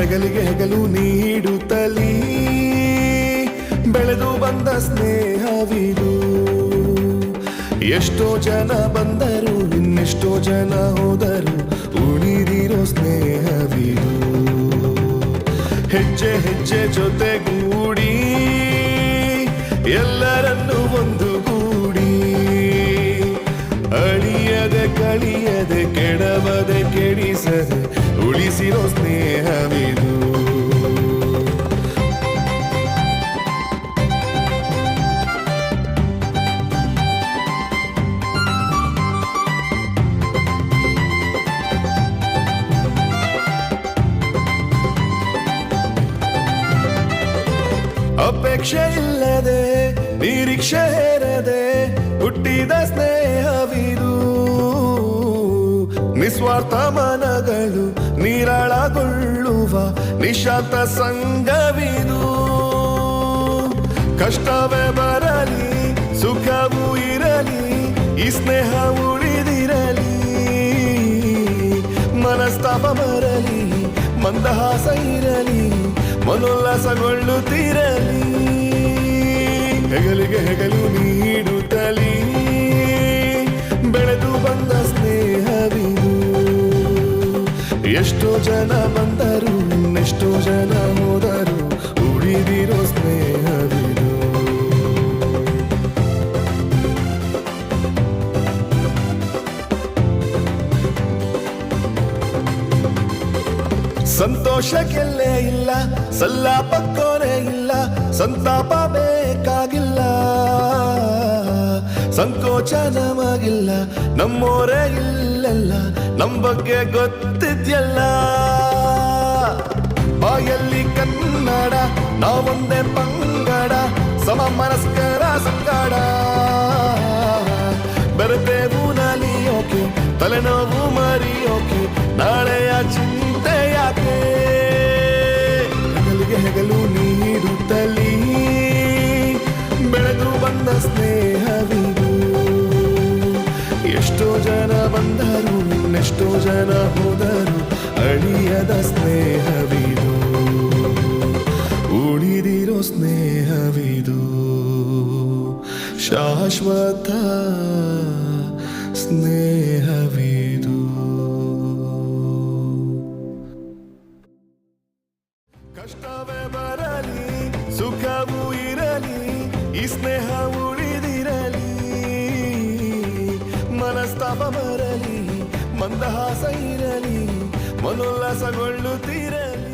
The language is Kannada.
ಹೆಗಲಿಗೆ ಹೆಗಲು ನೀಡುತ್ತಲೀ ಬೆಳೆದು ಬಂದ ಸ್ನೇಹವಿದು. ಎಷ್ಟೋ ಜನ ಬಂದರು ಇನ್ನೆಷ್ಟೋ ಜನ ಹೋದರು, ಉಳಿದಿರೋ ಸ್ನೇಹವಿದು. ಹೆಜ್ಜೆ ಹೆಜ್ಜೆ ಜೊತೆಗೂಡಿ ಎಲ್ಲರನ್ನು ಒಂದುಗೂಡಿ, ಅಳಿಯದೆ ಕಳಿಯದೆ ಕೆಡವದೆ ಕೆಡಿಸದೆ ಉಳಿಸಿರೋ ಸ್ನೇಹವಿದು. ಅಪೇಕ್ಷೆ ಇಲ್ಲದೆ ನಿರೀಕ್ಷೆ ಹೇರದೆ ಹುಟ್ಟಿದ ಸ್ನೇಹವಿದು. ನಿಸ್ವಾರ್ಥ ಮನಗಳು ನಿರಾಳಗೊಳ್ಳುವ ನಿಶಾಂತ ಸಂಘವಿದು. ಕಷ್ಟವೇ ಬರಲಿ ಸುಖವೂ ಇರಲಿ ಈ ಸ್ನೇಹ ಉಳಿದಿರಲಿ. ಮನಸ್ತಾಪ ಬರಲಿ ಮಂದಹಾಸ ಇರಲಿ ಮನೋಲ್ಲಾಸಗೊಳ್ಳುತ್ತಿರಲಿ. ಹೆಗಲಿಗೆ ಹೆಗಲು ನೀಡುತ್ತಲೀ ಬೆಳೆದು ಬಂದ ಸ್ನೇಹವಿದು. ಎಷ್ಟೋ ಜನ ಬಂದರು ಇನ್ನೆಷ್ಟೋ ಜನ ಹೋದರು, ಉಳಿದಿರೋ ಸ್ನೇಹವಿದು. ಸಂತೋಷಕ್ಕೆಲ್ಲೇ ಇಲ್ಲ, ಸಲ್ಲಾಪಕ್ಕೋರೆ ಇಲ್ಲ, ಸಂತಾಪ ಬೇಕಾಗಿಲ್ಲ. ಸಂಕೋಚ ನಮಗಿಲ್ಲ, ನಮ್ಮೋರೇ ಇಲ್ಲೆಲ್ಲ, ನಮ್ಮ ಬಗ್ಗೆ ಗೊತ್ತಿದ್ಯಲ್ಲ. ಬಾಯಲ್ಲಿ ಕನ್ನಡ ನಾವೊಂದೇ ಪಂಗಡ, ಸಮ ಮನಸ್ಕರ ಸಂಗಡ. ಬರ್ತೇವು ನಲಿಯೋಕೆ ತಲೆನೋವು ಮರಿಯೋಕೆ, ನಾಳೆಯ ಚಿಂತೆ ಯಾಕೆ. ಹೆಗಲಿಗೆ ಹೆಗಲು ನೀಡುತ್ತಲೀ ಬೆಳೆದು ಬಂದ ಸ್ನೇಹವಿದು. ಎಷ್ಟೋ ಜನ ಬಂದರು ಇನ್ನೆಷ್ಟೋ ಜನ ಹೋದರು, ಅಳಿಯದ ಸ್ನೇಹವಿದು. ಉಳಿದಿರೋ ಸ್ನೇಹವಿದು ಶಾಶ್ವತ ಸ್ನೇಹವಿದು. ಕಷ್ಟವೇ ಬರಲಿ ಸುಖವೂ ಇರಲಿ ಈ ಸ್ನೇಹ ಉಳಿದಿರಲಿ. ಮನಸ್ತಾಪ ಬರಲಿ ಮಂದಹಾಸ ಇರಲಿ ಮನೋಲ್ಲಾಸಗೊಳ್ಳುತ್ತಿರಲಿ.